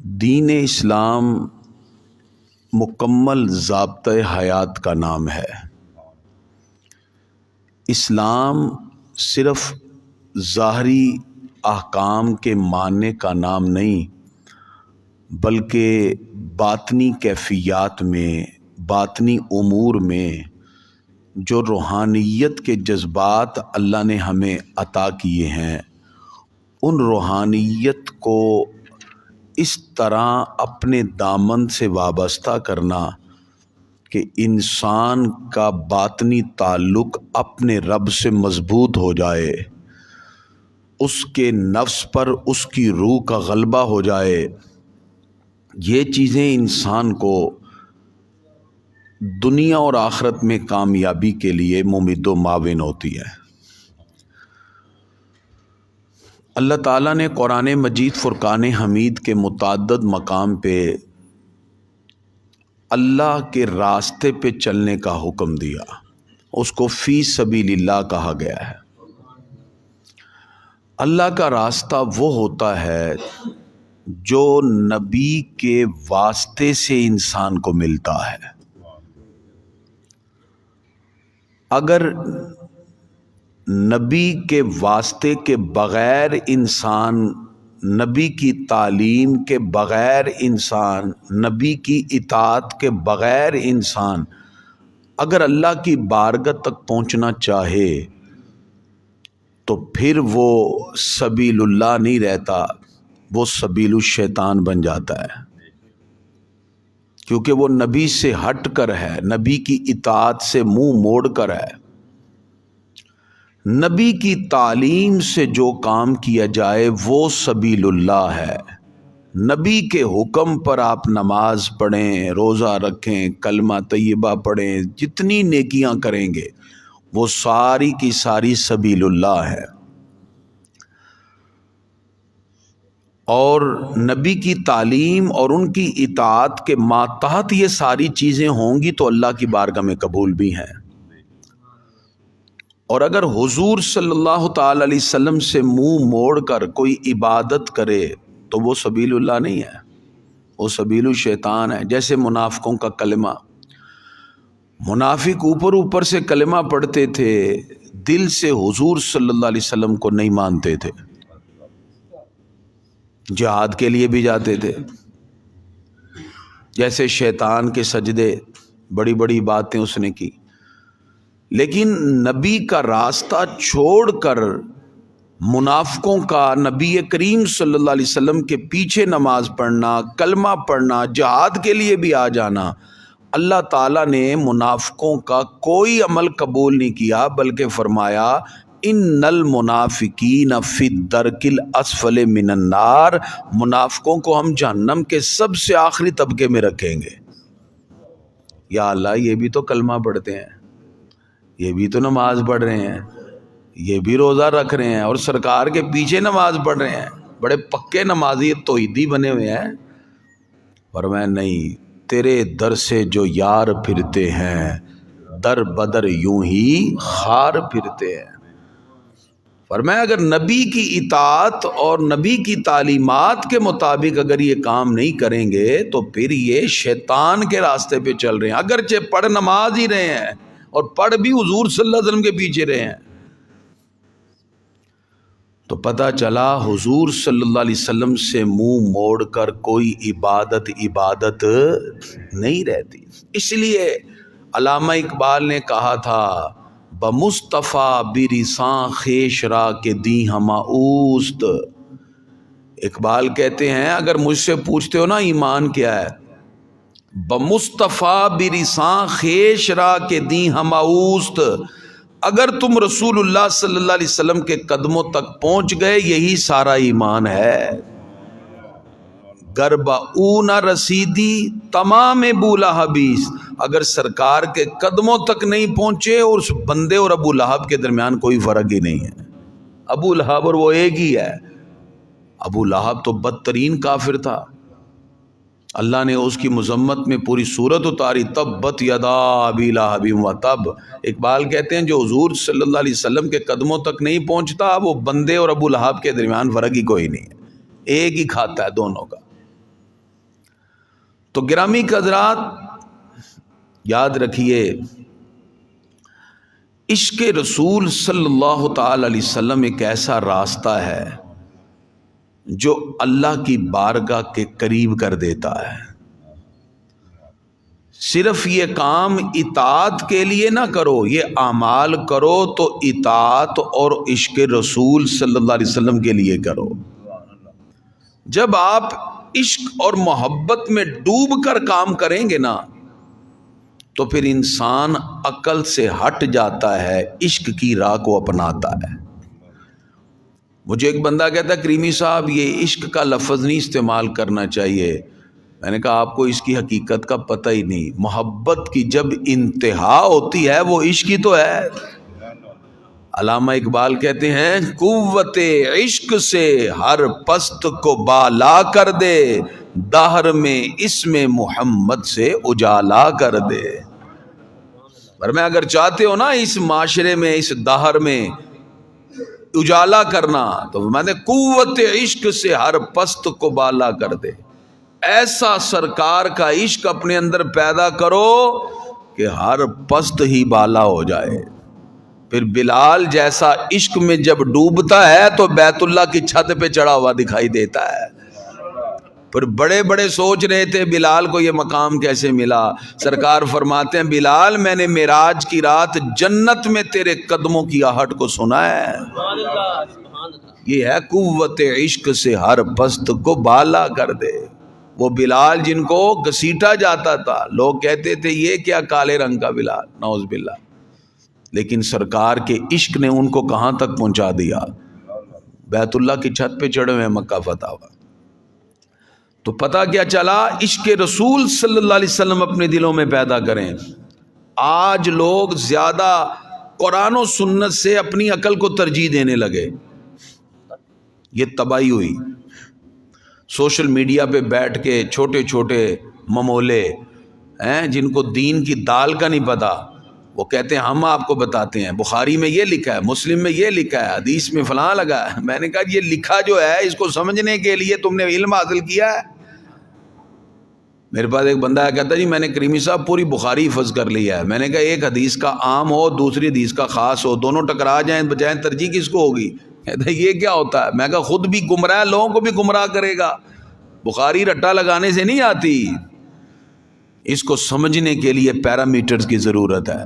دین اسلام مکمل ضابطۂ حیات کا نام ہے۔ اسلام صرف ظاہری احکام کے ماننے کا نام نہیں، بلکہ باطنی کیفیات میں، باطنی امور میں جو روحانیت کے جذبات اللہ نے ہمیں عطا کیے ہیں، ان روحانیت کو اس طرح اپنے دامن سے وابستہ کرنا کہ انسان کا باطنی تعلق اپنے رب سے مضبوط ہو جائے، اس کے نفس پر اس کی روح کا غلبہ ہو جائے۔ یہ چیزیں انسان کو دنیا اور آخرت میں کامیابی کے لیے ممد و معاون ہوتی ہے۔ اللہ تعالیٰ نے قرآن مجید فرقان حمید کے متعدد مقام پہ اللہ کے راستے پہ چلنے کا حکم دیا، اس کو فی سبیل اللہ کہا گیا ہے۔ اللہ کا راستہ وہ ہوتا ہے جو نبی کے واسطے سے انسان کو ملتا ہے۔ اگر نبی کے واسطے کے بغیر انسان، نبی کی تعلیم کے بغیر انسان، نبی کی اطاعت کے بغیر انسان اگر اللہ کی بارگاہ تک پہنچنا چاہے تو پھر وہ سبیل اللہ نہیں رہتا، وہ سبیل الشیطان بن جاتا ہے، کیونکہ وہ نبی سے ہٹ کر ہے، نبی کی اطاعت سے منہ موڑ کر ہے۔ نبی کی تعلیم سے جو کام کیا جائے وہ سبیل اللہ ہے۔ نبی کے حکم پر آپ نماز پڑھیں، روزہ رکھیں، کلمہ طیبہ پڑھیں، جتنی نیکیاں کریں گے وہ ساری کی ساری سبیل اللہ ہے۔ اور نبی کی تعلیم اور ان کی اطاعت کے ماتحت یہ ساری چیزیں ہوں گی تو اللہ کی بارگاہ میں قبول بھی ہیں۔ اور اگر حضور صلی اللہ تعالی علیہ وسلم سے منہ موڑ کر کوئی عبادت کرے تو وہ سبیل اللہ نہیں ہے، وہ سبیل الشیطان ہے۔ جیسے منافقوں کا کلمہ، منافق اوپر سے کلمہ پڑھتے تھے، دل سے حضور صلی اللہ علیہ وسلم کو نہیں مانتے تھے، جہاد کے لیے بھی جاتے تھے۔ جیسے شیطان کے سجدے، بڑی بڑی باتیں اس نے کی، لیکن نبی کا راستہ چھوڑ کر منافقوں کا نبی کریم صلی اللہ علیہ وسلم کے پیچھے نماز پڑھنا، کلمہ پڑھنا، جہاد کے لیے بھی آ جانا، اللہ تعالیٰ نے منافقوں کا کوئی عمل قبول نہیں کیا، بلکہ فرمایا ان المنافقین فی الدرک الاسفل من النار، منافقوں کو ہم جہنم کے سب سے آخری طبقے میں رکھیں گے۔ یا اللہ، یہ بھی تو کلمہ پڑھتے ہیں، یہ بھی تو نماز پڑھ رہے ہیں، یہ بھی روزہ رکھ رہے ہیں، اور سرکار کے پیچھے نماز پڑھ رہے ہیں، بڑے پکے نمازی توحیدی بنے ہوئے ہیں۔ فرمایا نہیں، تیرے در سے جو یار پھرتے ہیں در بدر یوں ہی خار پھرتے ہیں۔ فرمایا اگر نبی کی اطاعت اور نبی کی تعلیمات کے مطابق اگر یہ کام نہیں کریں گے تو پھر یہ شیطان کے راستے پہ چل رہے ہیں، اگرچہ پڑھ نماز ہی رہے ہیں اور پڑھ بھی حضور صلی اللہ علیہ وسلم کے پیچھے رہے ہیں۔ تو پتہ چلا حضور صلی اللہ علیہ وسلم سے منہ موڑ کر کوئی عبادت نہیں رہتی۔ اس لیے علامہ اقبال نے کہا تھا بمصطفیٰ برساں خیش را کے دی ہما اوست۔ اقبال کہتے ہیں اگر مجھ سے پوچھتے ہو نا ایمان کیا ہے، بمصطفیٰ برساں خیش را کے دی ہما اوست، اگر تم رسول اللہ صلی اللہ علیہ وسلم کے قدموں تک پہنچ گئے یہی سارا ایمان ہے۔ گربہ او نہ رسیدی تمام بولا حبیث، اگر سرکار کے قدموں تک نہیں پہنچے اور اس بندے اور ابو لہب کے درمیان کوئی فرق ہی نہیں ہے۔ ابو لہب اور وہ ایک ہی ہے۔ ابو لہب تو بدترین کافر تھا، اللہ نے اس کی مذمت میں پوری سورت اتاری، تبت یدا ابی لہب وتب۔ اقبال کہتے ہیں جو حضور صلی اللہ علیہ وسلم کے قدموں تک نہیں پہنچتا وہ بندے اور ابو لہب کے درمیان فرق ہی کوئی نہیں ہے، ایک ہی کھاتا ہے دونوں کا۔ تو گرامی حضرات یاد رکھیے، عشق رسول صلی اللہ تعالی علیہ وسلم ایک ایسا راستہ ہے جو اللہ کی بارگاہ کے قریب کر دیتا ہے۔ صرف یہ کام اطاعت کے لیے نہ کرو، یہ اعمال کرو تو اطاعت اور عشق رسول صلی اللہ علیہ وسلم کے لیے کرو۔ جب آپ عشق اور محبت میں ڈوب کر کام کریں گے نا تو پھر انسان عقل سے ہٹ جاتا ہے، عشق کی راہ کو اپناتا ہے۔ مجھے ایک بندہ کہتا ہے کریمی صاحب یہ عشق کا لفظ نہیں استعمال کرنا چاہیے۔ میں نے کہا آپ کو اس کی حقیقت کا پتہ ہی نہیں۔ محبت کی جب انتہا ہوتی ہے وہ عشق ہی تو ہے۔ علامہ اقبال کہتے ہیں قوت عشق سے ہر پست کو بالا کر دے، دہر میں اسم محمد سے اجالا کر دے۔ پر میں اگر چاہتے ہو نا اس معاشرے میں، اس دہر میں اجالا کرنا، تو میں نے قوت عشق سے ہر پست کو بالا کر دے۔ ایسا سرکار کا عشق اپنے اندر پیدا کرو کہ ہر پست ہی بالا ہو جائے۔ پھر بلال جیسا عشق میں جب ڈوبتا ہے تو بیت اللہ کی چھت پہ چڑھا ہوا دکھائی دیتا ہے۔ پھر بڑے بڑے سوچ رہے تھے بلال کو یہ مقام کیسے ملا۔ سرکار فرماتے ہیں بلال میں نے معراج کی رات جنت میں تیرے قدموں کی آہٹ کو سنا ہے۔ یہ ہے قوت عشق سے ہر پست کو بالا کر دے۔ وہ بلال جن کو گھسیٹا جاتا تھا، لوگ کہتے تھے یہ کیا کالے رنگ کا بلال، نعوذ باللہ، لیکن سرکار کے عشق نے ان کو کہاں تک پہنچا دیا، بیت اللہ کی چھت پہ چڑھے ہوئے، مکہ فتح ہوا۔ تو پتہ کیا چلا، عشق رسول صلی اللہ علیہ وسلم اپنے دلوں میں پیدا کریں۔ آج لوگ زیادہ قرآن و سنت سے اپنی عقل کو ترجیح دینے لگے، یہ تباہی ہوئی۔ سوشل میڈیا پہ بیٹھ کے چھوٹے چھوٹے ممولے ہیں جن کو دین کی دال کا نہیں پتا، وہ کہتے ہیں ہم آپ کو بتاتے ہیں بخاری میں یہ لکھا ہے، مسلم میں یہ لکھا ہے، حدیث میں فلاں لگا ہے۔ میں نے کہا یہ لکھا جو ہے اس کو سمجھنے کے لیے تم نے علم حاصل کیا ہے؟ میرے پاس ایک بندہ ہے کہتا جی میں نے کریمی صاحب پوری بخاری حفظ کر لیا ہے۔ میں نے کہا ایک حدیث کا عام ہو، دوسری حدیث کا خاص ہو، دونوں ٹکرا جائیں بجائیں ترجیح کس کو ہوگی؟ کہتا ہے یہ کیا ہوتا ہے؟ میں کہا خود بھی گمراہ ہے، لوگوں کو بھی گمراہ کرے گا۔ بخاری رٹا لگانے سے نہیں آتی، اس کو سمجھنے کے لیے پیرامیٹرز کی ضرورت ہے۔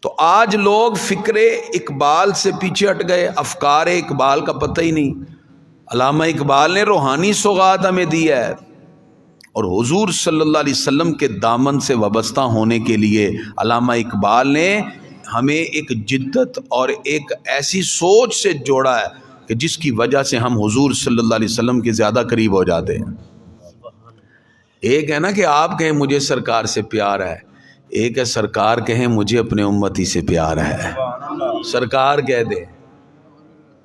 تو آج لوگ فکر اقبال سے پیچھے ہٹ گئے، افکار اقبال کا پتہ ہی نہیں۔ علامہ اقبال نے روحانی سوغات ہمیں دی ہے، اور حضور صلی اللہ علیہ وسلم کے دامن سے وابستہ ہونے کے لیے علامہ اقبال نے ہمیں ایک جدت اور ایک ایسی سوچ سے جوڑا ہے کہ جس کی وجہ سے ہم حضور صلی اللہ علیہ وسلم کے زیادہ قریب ہو جاتے ہیں۔ ایک ہے نا کہ آپ کہیں مجھے سرکار سے پیار ہے، ایک ہے سرکار کہیں مجھے اپنے امتی سے پیار ہے۔ سرکار کہہ دے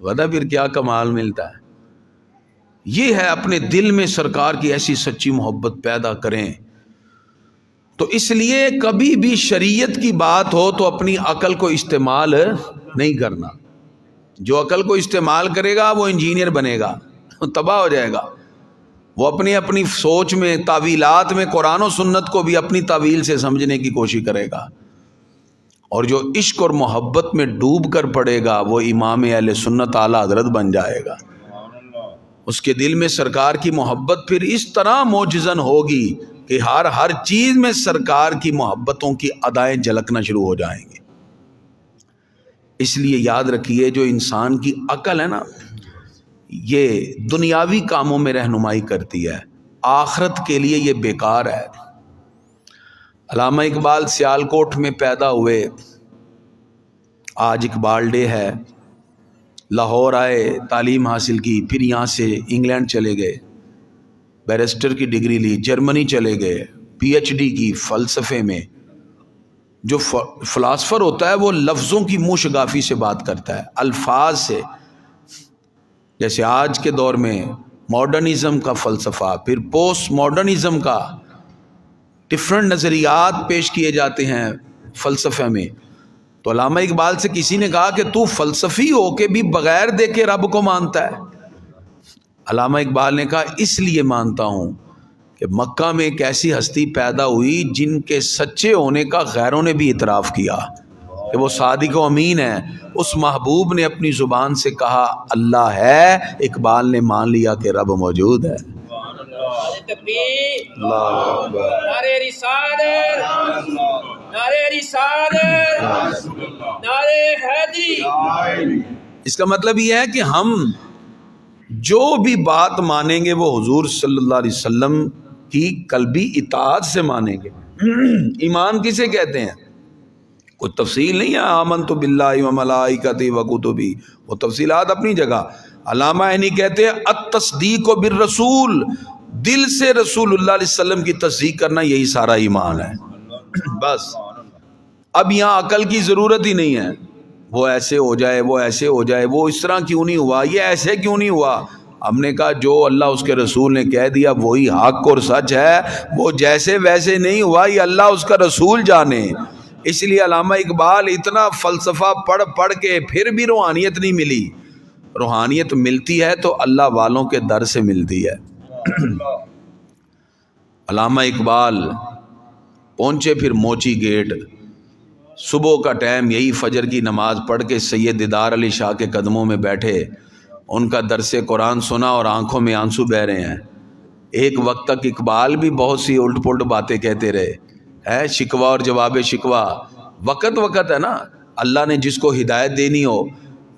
ودا پھر کیا کمال ملتا ہے۔ یہ ہے اپنے دل میں سرکار کی ایسی سچی محبت پیدا کریں۔ تو اس لیے کبھی بھی شریعت کی بات ہو تو اپنی عقل کو استعمال نہیں کرنا۔ جو عقل کو استعمال کرے گا وہ انجینئر بنے گا، تباہ ہو جائے گا۔ وہ اپنی سوچ میں، تعویلات میں قرآن و سنت کو بھی اپنی تعویل سے سمجھنے کی کوشش کرے گا، اور جو عشق اور محبت میں ڈوب کر پڑے گا وہ امام اہل سنت اعلیٰ حضرت بن جائے گا۔ اس کے دل میں سرکار کی محبت پھر اس طرح موجزن ہوگی کہ ہر چیز میں سرکار کی محبتوں کی ادائیں جھلکنا شروع ہو جائیں گے۔ اس لیے یاد رکھیے جو انسان کی عقل ہے نا، یہ دنیاوی کاموں میں رہنمائی کرتی ہے، آخرت کے لیے یہ بیکار ہے۔ علامہ اقبال سیالکوٹ میں پیدا ہوئے، آج اقبال ڈے ہے۔ لاہور آئے، تعلیم حاصل کی، پھر یہاں سے انگلینڈ چلے گئے، بیرسٹر کی ڈگری لی، جرمنی چلے گئے، پی ایچ ڈی کی فلسفے میں۔ جو فلاسفر ہوتا ہے وہ لفظوں کی منہ شگافی سے بات کرتا ہے، الفاظ سے۔ جیسے آج کے دور میں ماڈرنزم کا فلسفہ، پھر پوسٹ ماڈرنزم کا، ڈفرنٹ نظریات پیش کیے جاتے ہیں فلسفے میں۔ تو علامہ اقبال سے کسی نے کہا کہ تو فلسفی ہو کے بھی بغیر دیکھے رب کو مانتا ہے؟ علامہ اقبال نے کہا اس لیے مانتا ہوں کہ مکہ میں ایک ایسی ہستی پیدا ہوئی جن کے سچے ہونے کا غیروں نے بھی اعتراف کیا کہ وہ صادق و امین ہے. اس محبوب نے اپنی زبان سے کہا اللہ ہے، اقبال نے مان لیا کہ رب موجود ہے. اللہ اکبر. نعرہ رسالت، نعرہ رسالت، نعرہ حیدری. اس کا مطلب یہ ہے کہ ہم جو بھی بات مانیں گے وہ حضور صلی اللہ علیہ وسلم کی قلبی اطاعت سے مانیں گے. ایمان کسے کہتے ہیں؟ کوئی تفصیل نہیں ہے. آمنت باللہ و ملائکتہ و کتبہ، وہ تفصیلات اپنی جگہ. علامہ عینی کہتے ہیں التصدیق بالرسول، دل سے رسول اللہ علیہ وسلم کی تصدیق کرنا، یہی سارا ایمان ہے. بس اب یہاں عقل کی ضرورت ہی نہیں ہے. وہ ایسے ہو جائے، وہ ایسے ہو جائے، وہ اس طرح کیوں نہیں ہوا، یہ ایسے کیوں نہیں ہوا. ہم نے کہا جو اللہ اس کے رسول نے کہہ دیا وہی حق اور سچ ہے. وہ جیسے ویسے نہیں ہوا، یہ اللہ اس کا رسول جانے. اس لیے علامہ اقبال اتنا فلسفہ پڑھ کے پھر بھی روحانیت نہیں ملی. روحانیت ملتی ہے تو اللہ والوں کے در سے ملتی ہے. علامہ اقبال پہنچے پھر موچی گیٹ. صبح کا ٹائم، یہی فجر کی نماز پڑھ کے سید دیدار علی شاہ کے قدموں میں بیٹھے، ان کا درس قرآن سنا اور آنکھوں میں آنسو بہ رہے ہیں. ایک وقت تک اقبال بھی بہت سی الٹ پلٹ باتیں کہتے رہے. ہے شکوہ اور جواب شکوہ، وقت ہے نا. اللہ نے جس کو ہدایت دینی ہو.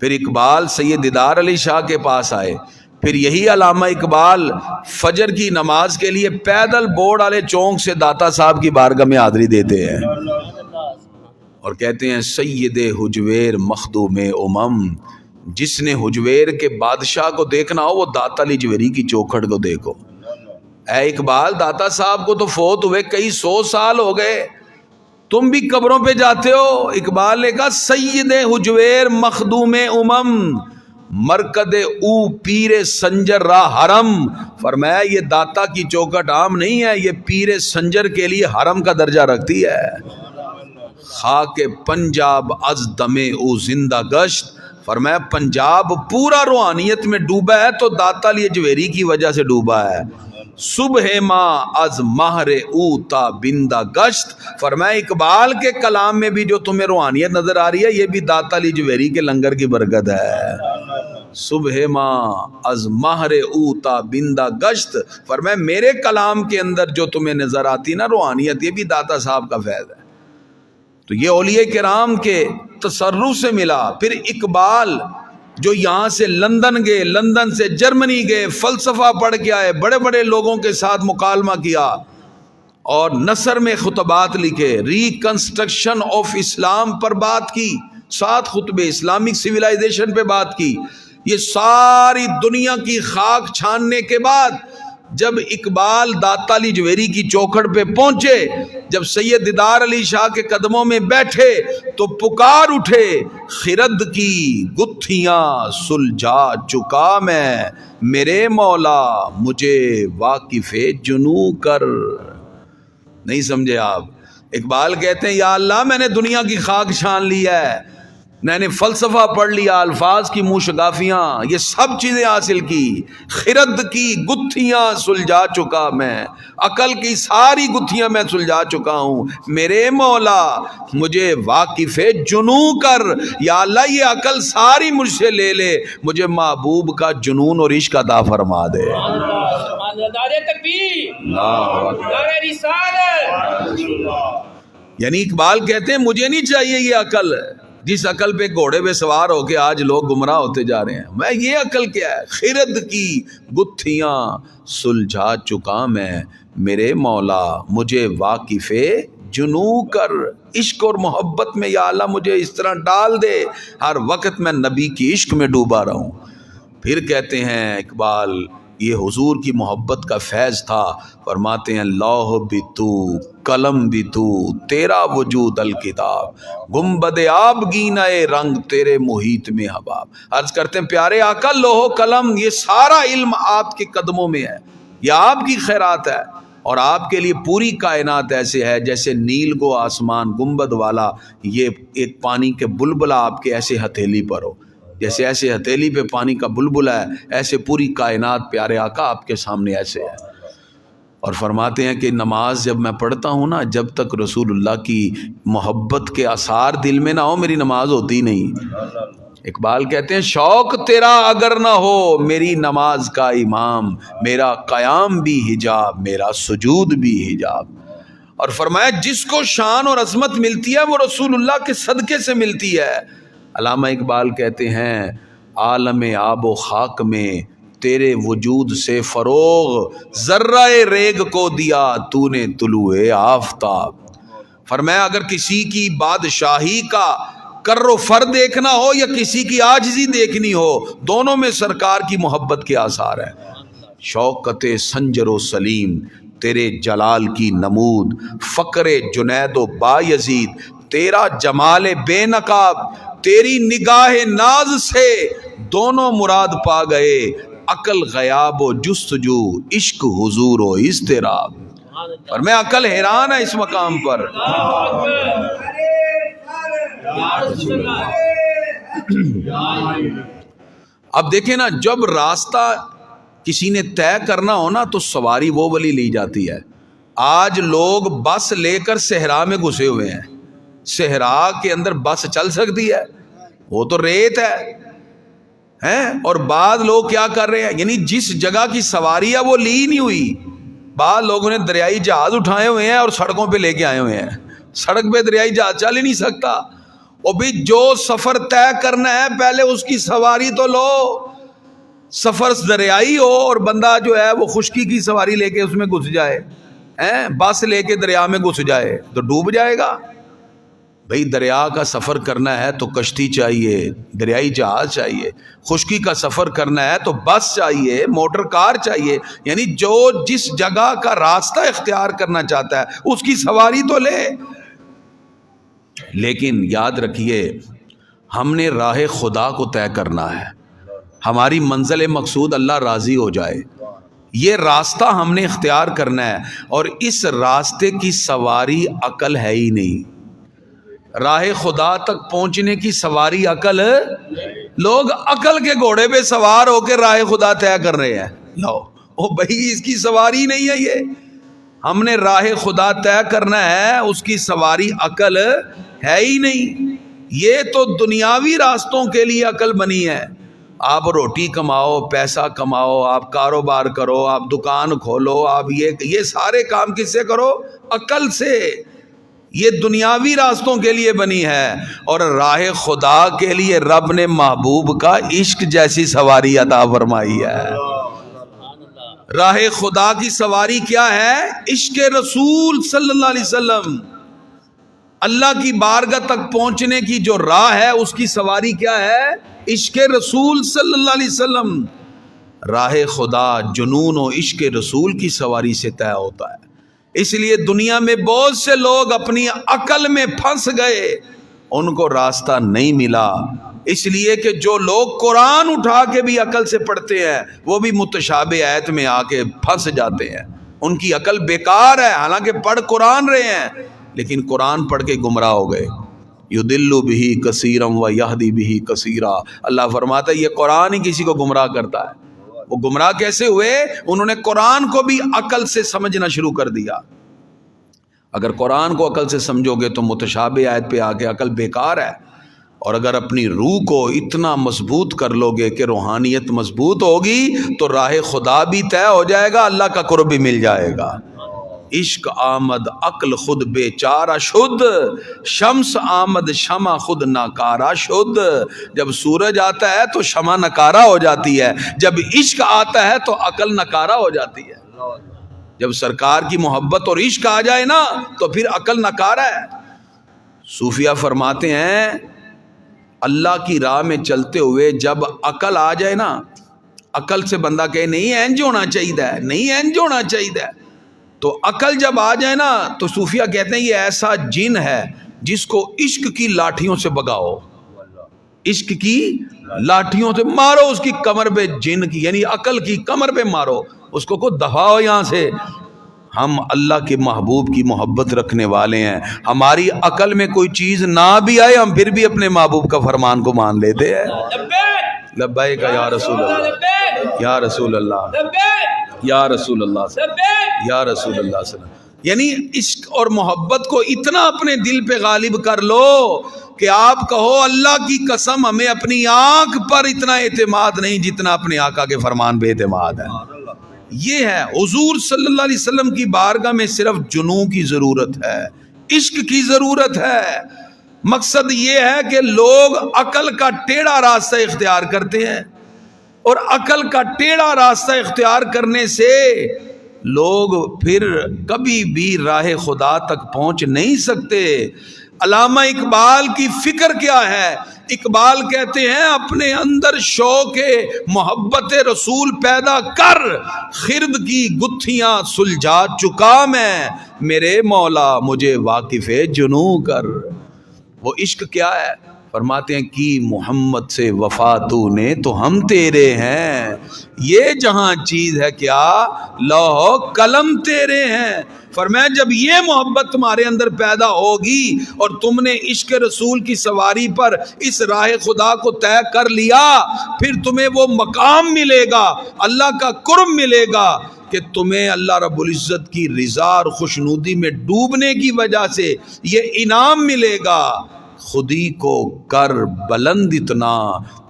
پھر اقبال سید دیدار علی شاہ کے پاس آئے. پھر یہی علامہ اقبال فجر کی نماز کے لیے پیدل بورڈ والے چونک سے داتا صاحب کی بارگاہ میں حاضری دیتے ہیں اور کہتے ہیں سید حجویر مخدوم امم. جس نے حجویر کے بادشاہ کو دیکھنا ہو وہ داتا علی جویری کی چوکھٹ کو دیکھو. اے اقبال، داتا صاحب کو تو فوت ہوئے کئی 100 سال ہو گئے، تم بھی قبروں پہ جاتے ہو. اقبال نے کہا سید حجویر مخدوم امم، مرکد او پیر سنجر را حرم. فرمایا یہ داتا کی چوکھٹ عام نہیں ہے، یہ پیر سنجر کے لیے حرم کا درجہ رکھتی ہے. خاک پنجاب از دم او زندہ گشت. فرمایا پنجاب پورا روحانیت میں ڈوبا ہے تو داتا علی جویری کی وجہ سے ڈوبا ہے. صبح ماں از مہر او تا بندہ گشت. فرمایا اقبال کے کلام میں بھی جو تمہیں روحانیت نظر آ رہی ہے یہ بھی داتا علی جویری کے لنگر کی برکت ہے. صبح ماں از مہر او تا بندہ گشت. فرمایا میرے کلام کے اندر جو تمہیں نظر آتی نا روحانیت، یہ بھی داتا صاحب کا فیض ہے. تو یہ اولیاء کرام کے تصرف سے ملا. پھر اقبال جو یہاں سے لندن گئے، لندن سے جرمنی گئے، فلسفہ پڑھ کے آئے، بڑے بڑے لوگوں کے ساتھ مکالمہ کیا اور نثر میں خطبات لکھے. ریکنسٹرکشن آف اسلام پر بات کی، 7 خطبے اسلامک سویلائزیشن پہ بات کی. یہ ساری دنیا کی خاک چھاننے کے بعد جب اقبال داتا علی جویری کی چوکھٹ پہ پہنچے، جب سید دیدار علی شاہ کے قدموں میں بیٹھے تو پکار اٹھے خرد کی گتھیاں سلجھا چکا میں، میرے مولا مجھے واقف جنوں کر. نہیں سمجھے آپ؟ اقبال کہتے ہیں یا اللہ میں نے دنیا کی خاک چھان لی ہے، میں نے فلسفہ پڑھ لیا، الفاظ کی موشگافیاں، یہ سب چیزیں حاصل کی. خرد کی گتھیاں سلجھا چکا میں، عقل کی ساری گتھیاں میں سلجھا چکا ہوں، میرے مولا مجھے واقف جنوں کر. یا اللہ یہ عقل ساری مجھ سے لے لے، مجھے محبوب کا جنون اور عشق عطا فرما دے. نعرہ تکبیر، نعرہ رسالت. یعنی اقبال کہتے ہیں مجھے نہیں چاہیے یہ عقل جس عقل پہ گھوڑے پہ سوار ہو کے آج لوگ گمراہ ہوتے جا رہے ہیں. میں یہ عقل کیا ہے؟ خرد کی گتھیاں سلجھا چکا میں، میرے مولا مجھے واقف جنوں کر. عشق اور محبت میں یا اللہ مجھے اس طرح ڈال دے ہر وقت میں نبی کی عشق میں ڈوبا رہوں. پھر کہتے ہیں اقبال یہ حضور کی محبت کا فیض تھا. فرماتے ہیں لوح بھی تو قلم بھی تو تیرا وجود الکتاب، گنبد آب گینائے رنگ تیرے محیط میں حباب. عرض کرتے ہیں پیارے آقا لوح و قلم یہ سارا علم آپ کے قدموں میں ہے، یہ آپ کی خیرات ہے اور آپ کے لیے پوری کائنات ایسے ہے جیسے نیل کو آسمان گنبد والا، یہ ایک پانی کے بلبلا آپ کے ایسے ہتھیلی پر ہو، جیسے ایسے ہتھیلی پہ پانی کا بلبلا ہے ایسے پوری کائنات پیارے آقا آپ کے سامنے ایسے ہے. اور فرماتے ہیں کہ نماز جب میں پڑھتا ہوں نا، جب تک رسول اللہ کی محبت کے آثار دل میں نہ ہو میری نماز ہوتی نہیں۔ اقبال کہتے ہیں شوق تیرا اگر نہ ہو میری نماز کا امام، میرا قیام بھی حجاب میرا سجود بھی حجاب۔ اور فرمایا جس کو شان اور عظمت ملتی ہے وہ رسول اللہ کے صدقے سے ملتی ہے۔ علامہ اقبال کہتے ہیں عالم آب و خاک میں تیرے وجود سے فروغ، ذرہ ریگ کو دیا تو نے طلوع آفتاب۔ فرمایا اگر کسی کی بادشاہی کا کر و فر دیکھنا ہو یا کسی کی عاجزی دیکھنی ہو، دونوں میں سرکار کی محبت کے آثار ہیں۔ شوکت سنجر و سلیم تیرے جلال کی نمود، فقر جنید و بایزید تیرا جمال بے نقاب، تیری نگاہ ناز سے دونوں مراد پا گئے، عقل غیاب و جستجو عشق حضور و اضطراب۔ اور میں عقل حیران ہے اس مقام پر۔ اب دیکھیں نا، جب راستہ کسی نے طے کرنا ہو نا تو سواری وہ والی لی جاتی ہے۔ آج لوگ بس لے کر صحرا میں گھسے ہوئے ہیں۔ صحرا کے اندر بس چل سکتی ہے؟ وہ تو ریت ہے۔ اور بعض لوگ کیا کر رہے ہیں، یعنی جس جگہ کی سواری ہے وہ لی نہیں ہوئی، بعض لوگوں نے دریائی جہاز اٹھائے ہوئے ہیں اور سڑکوں پہ لے کے آئے ہوئے ہیں۔ سڑک پہ دریائی جہاز چل ہی نہیں سکتا۔ اور بھی جو سفر طے کرنا ہے پہلے اس کی سواری تو لو۔ سفر دریائی ہو اور بندہ جو ہے وہ خشکی کی سواری لے کے اس میں گھس جائے، بس لے کے دریا میں گھس جائے تو ڈوب جائے گا۔ بھئی دریا کا سفر کرنا ہے تو کشتی چاہیے، دریائی جہاز چاہیے۔ خشکی کا سفر کرنا ہے تو بس چاہیے، موٹر کار چاہیے۔ یعنی جو جس جگہ کا راستہ اختیار کرنا چاہتا ہے اس کی سواری تو لے۔ لیکن یاد رکھیے ہم نے راہ خدا کو طے کرنا ہے، ہماری منزل مقصود اللہ راضی ہو جائے، یہ راستہ ہم نے اختیار کرنا ہے۔ اور اس راستے کی سواری عقل ہے ہی نہیں۔ راہ خدا تک پہنچنے کی سواری عقل، لوگ عقل کے گھوڑے پہ سوار ہو کے راہ خدا طے کر رہے ہیں۔ لو او بھائی اس کی سواری نہیں ہے، یہ ہم نے راہ خدا طے کرنا ہے، اس کی سواری عقل ہے ہی نہیں۔ یہ تو دنیاوی راستوں کے لیے عقل بنی ہے۔ آپ روٹی کماؤ، پیسہ کماؤ، آپ کاروبار کرو، آپ دکان کھولو، آپ یہ سارے کام کس سے کرو؟ عقل سے۔ یہ دنیاوی راستوں کے لیے بنی ہے، اور راہ خدا کے لیے رب نے محبوب کا عشق جیسی سواری عطا فرمائی ہے۔ راہ خدا کی سواری کیا ہے؟ عشق رسول صلی اللہ علیہ وسلم۔ اللہ کی بارگاہ تک پہنچنے کی جو راہ ہے اس کی سواری کیا ہے؟ عشق رسول صلی اللہ علیہ وسلم۔ راہ خدا جنون و عشق رسول کی سواری سے طے ہوتا ہے۔ اس لیے دنیا میں بہت سے لوگ اپنی عقل میں پھنس گئے، ان کو راستہ نہیں ملا۔ اس لیے کہ جو لوگ قرآن اٹھا کے بھی عقل سے پڑھتے ہیں وہ بھی متشابہ آیت میں آ کے پھنس جاتے ہیں، ان کی عقل بیکار ہے، حالانکہ پڑھ قرآن رہے ہیں لیکن قرآن پڑھ کے گمراہ ہو گئے۔ یضل بہ کثیرا و یہدی بہ کثیرا، اللہ فرماتا ہے یہ قرآن ہی کسی کو گمراہ کرتا ہے۔ وہ گمراہ کیسے ہوئے؟ انہوں نے قرآن کو بھی عقل سے سمجھنا شروع کر دیا۔ اگر قرآن کو عقل سے سمجھو گے تو متشابہ آیت پہ آ کے عقل بیکار ہے، اور اگر اپنی روح کو اتنا مضبوط کر لو گے کہ روحانیت مضبوط ہوگی تو راہ خدا بھی طے ہو جائے گا، اللہ کا قرب بھی مل جائے گا۔ عشق آمد عقل خود بے چارہ شد، شمس آمد شمع خود ناکارہ شد۔ جب سورج آتا ہے تو شمع نکارہ ہو جاتی ہے، جب عشق آتا ہے تو عقل نکارہ ہو جاتی ہے۔ جب سرکار کی محبت اور عشق آ جائے نا تو پھر عقل نکارہ ہے۔ صوفیہ فرماتے ہیں اللہ کی راہ میں چلتے ہوئے جب عقل آ جائے نا، عقل سے بندہ کہے نہیں اینج ہونا چاہیے، نہیں اینج ہونا چاہیے، تو عقل جب آ جائے نا تو صوفیہ کہتے ہیں یہ ایسا جن ہے جس کو عشق کی لاٹھیوں سے بگاؤ، عشق کی لاٹھیوں سے مارو، اس کی کمر پہ جن کی یعنی عقل کی کمر پہ مارو، اس کو دفاعو یہاں سے۔ ہم اللہ کے محبوب کی محبت رکھنے والے ہیں، ہماری عقل میں کوئی چیز نہ بھی آئے ہم پھر بھی اپنے محبوب کا فرمان کو مان لیتے ہیں۔ لبیک یا رسول اللہ، یا رسول اللہ، یا رسول اللہ، یا رسول اللہ صلی اللہ علیہ وسلم. یعنی عشق اور محبت کو اتنا اپنے دل پہ غالب کر لو کہ آپ کہو اللہ کی قسم ہمیں اپنی آنکھ پر اتنا اعتماد نہیں جتنا اپنے آقا کے فرمان پہ اعتماد ہے. یہ ہے حضور صلی اللہ علیہ وسلم کی بارگاہ میں صرف جنوں کی ضرورت ہے، عشق کی ضرورت ہے. مقصد یہ ہے کہ لوگ عقل کا ٹیڑھا راستہ اختیار کرتے ہیں، اور عقل کا ٹیڑھا راستہ اختیار کرنے سے لوگ پھر کبھی بھی راہ خدا تک پہنچ نہیں سکتے. علامہ اقبال کی فکر کیا ہے؟ اقبال کہتے ہیں اپنے اندر شوق محبت رسول پیدا کر، خرد کی گتھیاں سلجھا چکا میں، میرے مولا مجھے واقف جنوں کر. وہ عشق کیا ہے؟ فرماتے ہیں کہ محمد سے وفا تو نے تو ہم تیرے ہیں، یہ جہاں چیز ہے کیا لوح قلم تیرے ہیں. فرمایا جب یہ محبت تمہارے اندر پیدا ہوگی اور تم نے عشق رسول کی سواری پر اس راہ خدا کو طے کر لیا، پھر تمہیں وہ مقام ملے گا، اللہ کا قرب ملے گا کہ تمہیں اللہ رب العزت کی رضا اور خوشنودی میں ڈوبنے کی وجہ سے یہ انعام ملے گا. خودی کو کر بلند اتنا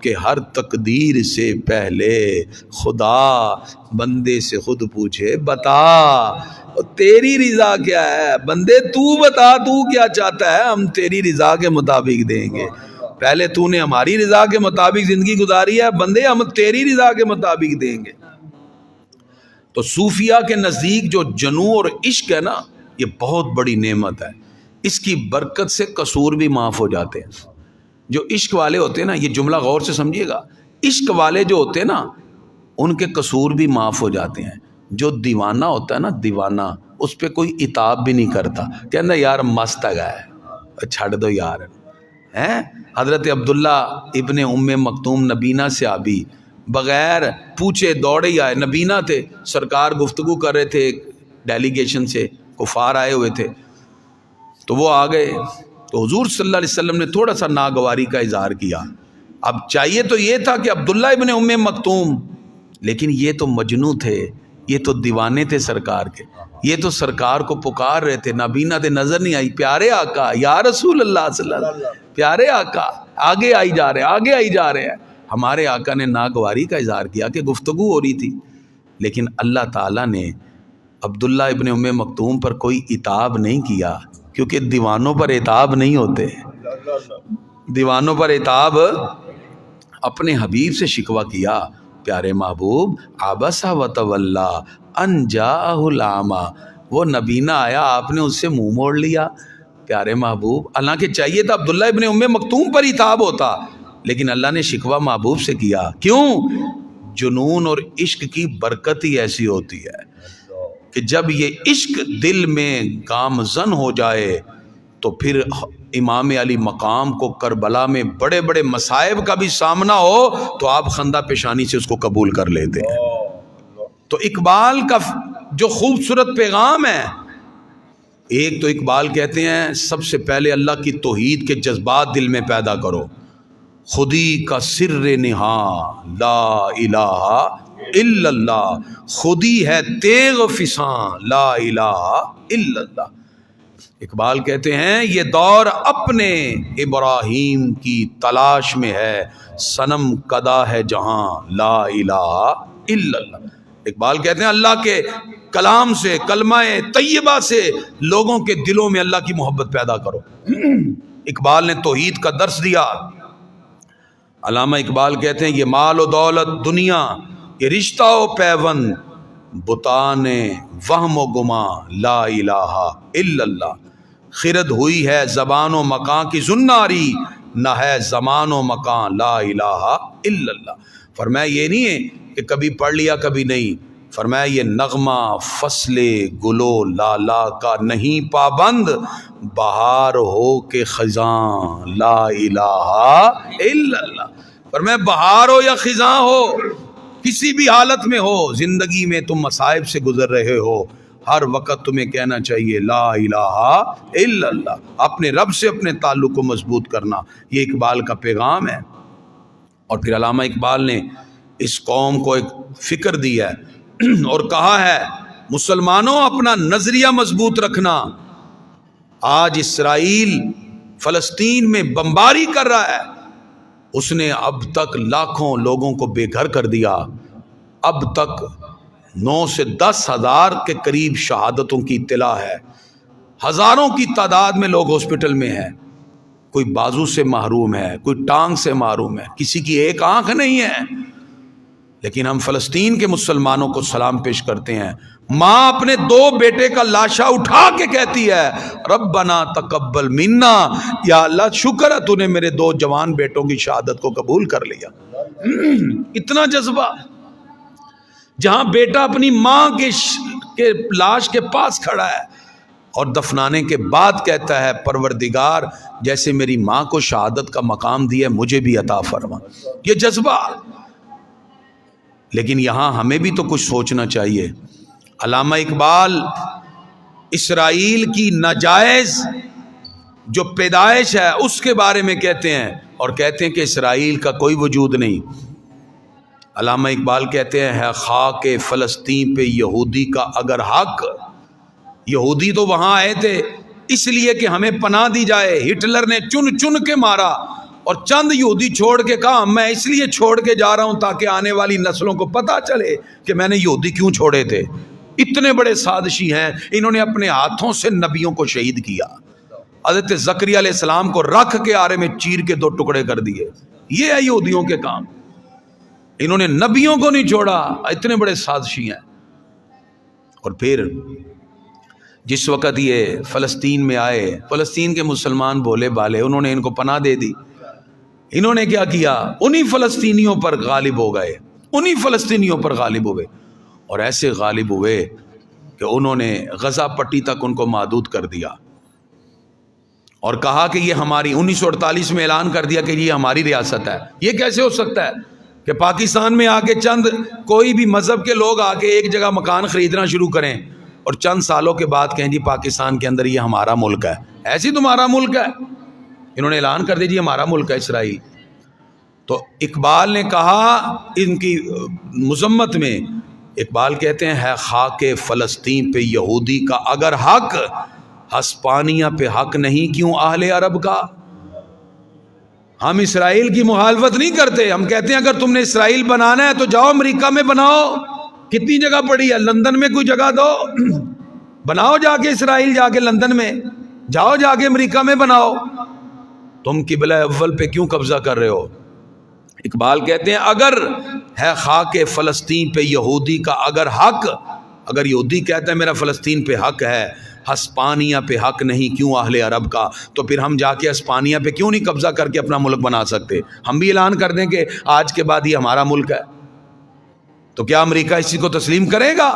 کہ ہر تقدیر سے پہلے خدا بندے سے خود پوچھے بتا تیری رضا کیا ہے. بندے تو بتا تو کیا چاہتا ہے، ہم تیری رضا کے مطابق دیں گے. پہلے تو نے ہماری رضا کے مطابق زندگی گزاری ہے، بندے ہم تیری رضا کے مطابق دیں گے. تو صوفیہ کے نزدیک جو جنوں اور عشق ہے نا، یہ بہت بڑی نعمت ہے. اس کی برکت سے قصور بھی معاف ہو جاتے ہیں. جو عشق والے ہوتے ہیں نا، یہ جملہ غور سے سمجھیے گا، عشق والے جو ہوتے ہیں نا ان کے قصور بھی معاف ہو جاتے ہیں. جو دیوانہ ہوتا ہے نا، دیوانہ، اس پہ کوئی عتاب بھی نہیں کرتا، کہنا یار مست ہے چھڑ دو یار. حضرت عبداللہ ابن ام مکتوم نبینہ سے آبی بغیر پوچھے دوڑے ہی آئے. نبینہ تھے، سرکار گفتگو کر رہے تھے ڈیلیگیشن سے، کفار آئے ہوئے تھے، تو وہ آ گئے. تو حضور صلی اللہ علیہ وسلم نے تھوڑا سا ناگواری کا اظہار کیا. اب چاہیے تو یہ تھا کہ عبداللہ ابن ام مکتوم، لیکن یہ تو مجنو تھے، یہ تو دیوانے تھے سرکار کے، یہ تو سرکار کو پکار رہے تھے. نابینا تھے، نظر نہیں آئی. پیارے آقا یا رسول اللہ صلی اللہ علیہ وسلم، پیارے آقا آگے آئی جا رہے ہیں، آگے آئی جا رہے ہیں. ہمارے آقا نے ناگواری کا اظہار کیا کہ گفتگو ہو رہی تھی، لیکن اللہ تعالیٰ نے عبداللہ ابن ام مکتوم پر کوئی عتاب نہیں کیا، کیونکہ دیوانوں پر عتاب نہیں ہوتے. دیوانوں پر عتاب اپنے حبیب سے شکوہ کیا. پیارے محبوب عبسہ وتولی ان جاءہ الاعمی، وہ نبینہ آیا، آپ نے اس سے منہ موڑ لیا. پیارے محبوب، حالانکہ چاہیے تھا عبداللہ ابن ام مکتوم پر عتاب ہوتا، لیکن اللہ نے شکوہ محبوب سے کیا. کیوں؟ جنون اور عشق کی برکت ہی ایسی ہوتی ہے کہ جب یہ عشق دل میں گامزن ہو جائے تو پھر امام علی مقام کو کربلا میں بڑے بڑے مصائب کا بھی سامنا ہو تو آپ خندہ پیشانی سے اس کو قبول کر لیتے ہیں. تو اقبال کا جو خوبصورت پیغام ہے، ایک تو اقبال کہتے ہیں سب سے پہلے اللہ کی توحید کے جذبات دل میں پیدا کرو. خودی کا سر نہاں لا الہ الا اللہ، خودی ہے تیغ فساں لا الہ الا اللہ. اقبال کہتے ہیں یہ دور اپنے ابراہیم کی تلاش میں ہے، صنم کدا ہے جہاں لا الہ الا اللہ. اقبال کہتے ہیں اللہ کے کلام سے، کلمہ طیبہ سے لوگوں کے دلوں میں اللہ کی محبت پیدا کرو. اقبال نے توحید کا درس دیا. علامہ اقبال کہتے ہیں یہ مال و دولت دنیا، یہ رشتہ و پیوند، بتان وہم و گماں لا الہ الا اللہ. خرد ہوئی ہے زبان و مکان کی زناری، نہ ہے زمان و مکان لا الہ الا اللہ. فرمایا یہ نہیں ہے کہ کبھی پڑھ لیا کبھی نہیں، فرمایا یہ نغمہ فصل گلو لالا کا نہیں پابند، بہار ہو کے خزاں لا الہ الا اللہ. فرمایا بہار ہو یا خزاں ہو، کسی بھی حالت میں ہو، زندگی میں تم مصائب سے گزر رہے ہو، ہر وقت تمہیں کہنا چاہیے لا الہ الا اللہ. اپنے رب سے اپنے تعلق کو مضبوط کرنا، یہ اقبال کا پیغام ہے. اور پھر علامہ اقبال نے اس قوم کو ایک فکر دی ہے اور کہا ہے مسلمانوں اپنا نظریہ مضبوط رکھنا. آج اسرائیل فلسطین میں بمباری کر رہا ہے، اس نے اب تک لاکھوں لوگوں کو بے گھر کر دیا. اب تک 9 سے 10 ہزار کے قریب شہادتوں کی اطلاع ہے. ہزاروں کی تعداد میں لوگ ہاسپٹل میں ہیں. کوئی بازو سے محروم ہے، کوئی ٹانگ سے محروم ہے، کسی کی ایک آنکھ نہیں ہے. لیکن ہم فلسطین کے مسلمانوں کو سلام پیش کرتے ہیں. ماں اپنے 2 بیٹے کا لاشا اٹھا کے کہتی ہے ربنا تقبل منا، یا اللہ شکر ہے تو نے میرے 2 جوان بیٹوں کی شہادت کو قبول کر لیا. اتنا جذبہ. جہاں بیٹا اپنی ماں کے لاش کے پاس کھڑا ہے اور دفنانے کے بعد کہتا ہے پروردگار جیسے میری ماں کو شہادت کا مقام دیا مجھے بھی عطا فرما. یہ جذبہ. لیکن یہاں ہمیں بھی تو کچھ سوچنا چاہیے. علامہ اقبال اسرائیل کی ناجائز جو پیدائش ہے اس کے بارے میں کہتے ہیں، اور کہتے ہیں کہ اسرائیل کا کوئی وجود نہیں. علامہ اقبال کہتے ہیں ہے خاک فلسطین پہ یہودی کا اگر حق. یہودی تو وہاں آئے تھے اس لیے کہ ہمیں پناہ دی جائے. ہٹلر نے چن چن کے مارا اور چند یہودی چھوڑ کے کہا میں اس لیے چھوڑ کے جا رہا ہوں تاکہ آنے والی نسلوں کو پتہ چلے کہ میں نے یہودی کیوں چھوڑے تھے. اتنے بڑے سازشی ہیں، انہوں نے اپنے ہاتھوں سے نبیوں کو شہید کیا. حضرت زکریا علیہ السلام کو رکھ کے آرے میں چیر کے 2 ٹکڑے کر دیے. یہ ہے یہودیوں کے کام. انہوں نے نبیوں کو نہیں چھوڑا. اتنے بڑے سازشی ہیں. اور پھر جس وقت یہ فلسطین میں آئے، فلسطین کے مسلمان بولے بالے، انہوں نے ان کو پناہ دے دی. انہوں نے کیا کیا؟ انہی فلسطینیوں پر غالب ہو گئے. انہی فلسطینیوں پر غالب ہوئے، اور ایسے غالب ہوئے کہ انہوں نے غزہ پٹی تک ان کو محدود کر دیا اور کہا کہ یہ ہماری 1948 میں اعلان کر دیا کہ یہ ہماری ریاست ہے. یہ کیسے ہو سکتا ہے کہ پاکستان میں آ کے چند کوئی بھی مذہب کے لوگ آ کے ایک جگہ مکان خریدنا شروع کریں اور چند سالوں کے بعد کہیں جی پاکستان کے اندر یہ ہمارا ملک ہے. ایسی تمہارا ملک ہے؟ انہوں نے اعلان کر دیا جی ہمارا ملک ہے اسرائیل. تو اقبال نے کہا ان کی مذمت میں، اقبال کہتے ہیں ہے خاک فلسطین پہ یہودی کا اگر حق، ہسپانیہ پہ حق نہیں کیوں اہل عرب کا. ہم اسرائیل کی مخالفت نہیں کرتے. ہم کہتے ہیں اگر تم نے اسرائیل بنانا ہے تو جاؤ امریکہ میں بناؤ. کتنی جگہ پڑی ہے؟ لندن میں کوئی جگہ دو، بناؤ جا کے اسرائیل، جا کے لندن میں جاؤ، جا کے امریکہ میں بناؤ. تم قبلہ اول پہ کیوں قبضہ کر رہے ہو؟ اقبال کہتے ہیں اگر ہے خاک فلسطین پہ یہودی کا اگر حق، اگر یہودی کہتا ہے میرا فلسطین پہ حق ہے، ہسپانیہ پہ حق نہیں کیوں اہل عرب کا، تو پھر ہم جا کے ہسپانیہ پہ کیوں نہیں قبضہ کر کے اپنا ملک بنا سکتے؟ ہم بھی اعلان کر دیں کہ آج کے بعد یہ ہمارا ملک ہے. تو کیا امریکہ اسی کو تسلیم کرے گا؟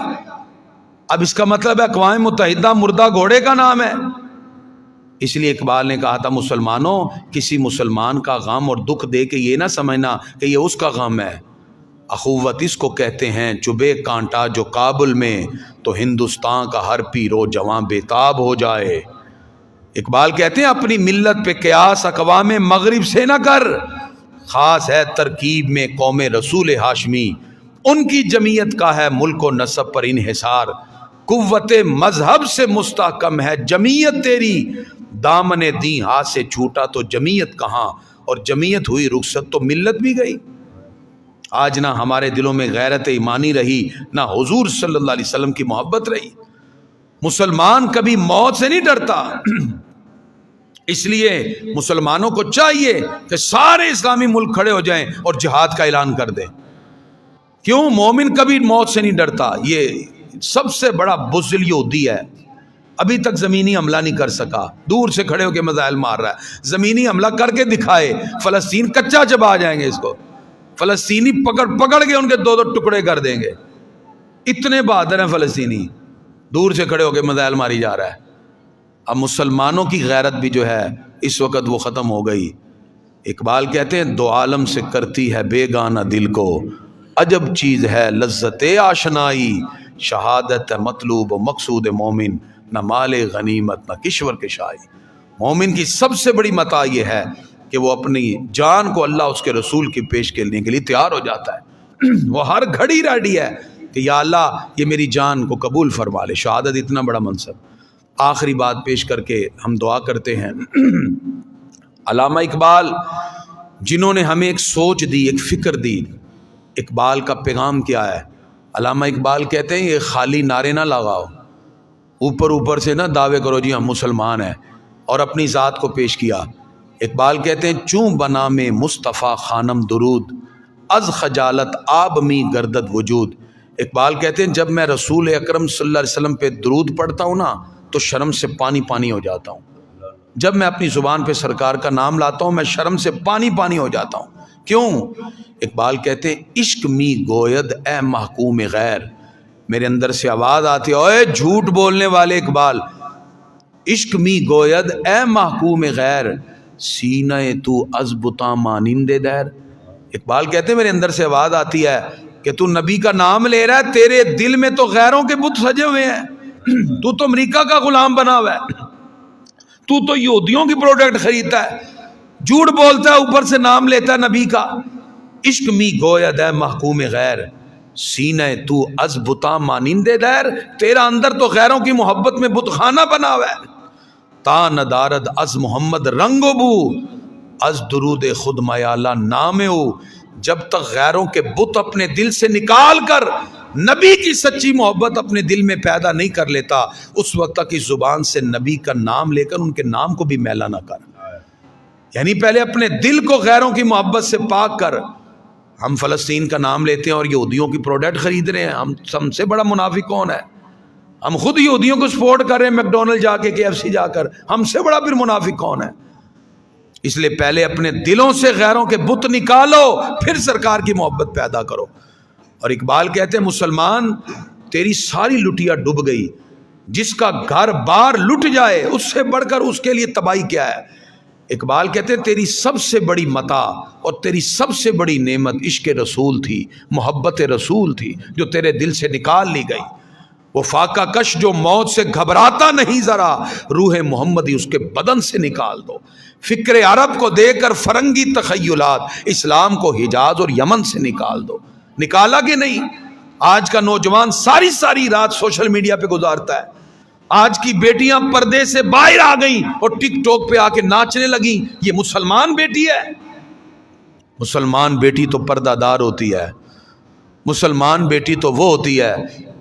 اب اس کا مطلب ہے اقوام متحدہ مردہ گھوڑے کا نام ہے. اس لیے اقبال نے کہا تھا مسلمانوں کسی مسلمان کا غم اور دکھ دے کے یہ نہ سمجھنا کہ یہ اس کا غم ہے. اخوت اس کو کہتے ہیں چبے کانٹا جو کابل میں، تو ہندوستان کا ہر پیرو جواں بےتاب ہو جائے. اقبال کہتے ہیں اپنی ملت پہ قیاس اقوام مغرب سے نہ کر، خاص ہے ترکیب میں قوم رسول ہاشمی، ان کی جمعیت کا ہے ملک و نسب پر انحصار، قوت مذہب سے مستحکم ہے جمعیت تیری، دامن دین ہاتھ سے چھوٹا تو جمعیت کہاں، اور جمعیت ہوئی رخصت تو ملت بھی گئی. آج نہ ہمارے دلوں میں غیرت ایمانی رہی، نہ حضور صلی اللہ علیہ وسلم کی محبت رہی. مسلمان کبھی موت سے نہیں ڈرتا. اس لیے مسلمانوں کو چاہیے کہ سارے اسلامی ملک کھڑے ہو جائیں اور جہاد کا اعلان کر دیں. کیوں؟ مومن کبھی موت سے نہیں ڈرتا. یہ سب سے بڑا بزدل یہودی ہے، ابھی تک زمینی حملہ نہیں کر سکا، دور سے کھڑے ہو کے میزائل مار رہا ہے. زمینی حملہ کر کے دکھائے، فلسطین کچا چبا جائیں گے. اس کو فلسطینی پکڑ کے ان کے 2 ٹکڑے کر دیں گے. اتنے بہادر ہیں فلسطینی، دور سے کھڑے ہو کے میزائل ماری جا رہا ہے. اب مسلمانوں کی غیرت بھی جو ہے اس وقت وہ ختم ہو گئی. اقبال کہتے ہیں 2 عالم سے کرتی ہے بیگانہ دل کو، عجب چیز ہے لذت آشنائی، شہادت مطلوب و مقصود مومن، نہ مال غنیمت نہ کشور کے شائی. مومن کی سب سے بڑی متاع یہ ہے کہ وہ اپنی جان کو اللہ اس کے رسول کی پیش کرنے کے لیے تیار ہو جاتا ہے. وہ ہر گھڑی ریڈی ہے کہ یا اللہ یہ میری جان کو قبول فرما لے. شہادت اتنا بڑا منصب. آخری بات پیش کر کے ہم دعا کرتے ہیں. علامہ اقبال جنہوں نے ہمیں ایک سوچ دی، ایک فکر دی. اقبال کا پیغام کیا ہے؟ علامہ اقبال کہتے ہیں یہ خالی نعرے نہ لگاؤ، اوپر سے نہ دعوے کرو جی ہم مسلمان ہیں اور اپنی ذات کو پیش کیا. اقبال کہتے ہیں چوں بنا میں مصطفیٰ خانم درود، از خجالت آب می گردد وجود. اقبال کہتے ہیں جب میں رسول اکرم صلی اللہ علیہ وسلم پہ درود پڑھتا ہوں نا تو شرم سے پانی پانی ہو جاتا ہوں. جب میں اپنی زبان پہ سرکار کا نام لاتا ہوں میں شرم سے پانی پانی ہو جاتا ہوں. کیوں؟ اقبال کہتے ہیں عشق می گوید اے محکوم غیر. میرے اندر سے آواز آتی ہے اوے جھوٹ بولنے والے اقبال، عشق می گوید اے محکوم غیر، سینہ تو از بتاں مانندے دیر. اقبال کہتے ہیں میرے اندر سے آواز آتی ہے کہ تو نبی کا نام لے رہا ہے، تیرے دل میں تو غیروں کے بت سجے ہوئے ہیں. تو امریکہ کا غلام بنا ہوا ہے، تو یہودیوں کی پروڈکٹ خریدتا ہے، جھوٹ بولتا ہے، اوپر سے نام لیتا ہے نبی کا. عشق می گوید اے محکوم غیر، سینہ تو از بتاں مانندے دیر. تیرا اندر تو غیروں کی محبت میں بت خانہ بنا ہوا ہے. تا ندارد از محمد رنگ و بو، از درود خود میالہ نام ہو. جب تک غیروں کے بت اپنے دل سے نکال کر نبی کی سچی محبت اپنے دل میں پیدا نہیں کر لیتا اس وقت تک اس زبان سے نبی کا نام لے کر ان کے نام کو بھی میلا نہ کر. یعنی پہلے اپنے دل کو غیروں کی محبت سے پاک کر. ہم فلسطین کا نام لیتے ہیں اور یہودیوں کی پروڈکٹ خرید رہے ہیں. ہم سے بڑا منافق کون ہے؟ ہم خود یہودیوں کو سپورٹ کر رہے ہیں، میکڈونلڈ جا کے KFC جا کر. ہم سے بڑا پھر منافق کون ہے؟ اس لیے پہلے اپنے دلوں سے غیروں کے بت نکالو، پھر سرکار کی محبت پیدا کرو. اور اقبال کہتے ہیں مسلمان تیری ساری لٹیا ڈوب گئی، جس کا گھر بار لٹ جائے اس سے بڑھ کر اس کے لیے تباہی کیا ہے. اقبال کہتے ہیں تیری سب سے بڑی متاع اور تیری سب سے بڑی نعمت عشق رسول تھی، محبت رسول تھی جو تیرے دل سے نکال لی گئی. وہ فاقہ کش جو موت سے گھبراتا نہیں ذرا، روح محمدی اس کے بدن سے نکال دو. فکر عرب کو دے کر فرنگی تخیلات، اسلام کو حجاز اور یمن سے نکال دو. نکالا کہ نہیں؟ آج کا نوجوان ساری رات سوشل میڈیا پہ گزارتا ہے. آج کی بیٹیاں پردے سے باہر آ گئیں اور ٹک ٹاک پہ آ کے ناچنے لگیں. یہ مسلمان بیٹی ہے؟ مسلمان بیٹی تو پردہ دار ہوتی ہے. مسلمان بیٹی تو وہ ہوتی ہے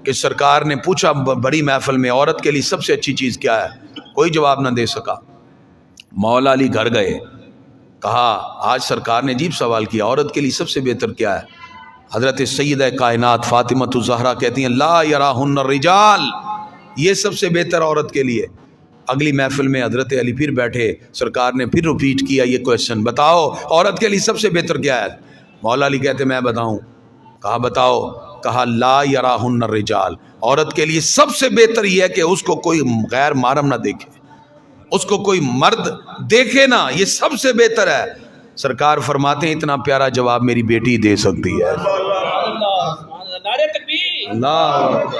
کہ سرکار نے پوچھا بڑی محفل میں عورت کے لیے سب سے اچھی چیز کیا ہے؟ کوئی جواب نہ دے سکا. مولا علی گھر گئے، کہا آج سرکار نے عجیب سوال کیا، عورت کے لیے سب سے بہتر کیا ہے؟ حضرت سیدہ کائنات فاطمہ الزہرا کہتی ہیں لا یراہن الرجال، یہ سب سے بہتر عورت کے لیے. اگلی محفل میں حضرت علی پھر بیٹھے، سرکار نے پھر ریپیٹ کیا یہ کویشچن، بتاؤ عورت کے لیے سب سے بہتر کیا ہے؟ مولا علی کہتے میں بتاؤں. کہا بتاؤ. کہا لا یراہن الرجال، عورت کے لیے سب سے بہتر یہ ہے کہ اس کو کوئی غیر محرم نہ دیکھے، اس کو کوئی مرد دیکھے نہ، یہ سب سے بہتر ہے. سرکار فرماتے ہیں اتنا پیارا جواب میری بیٹی دے سکتی ہے. نعرہ تکبیر، اللہ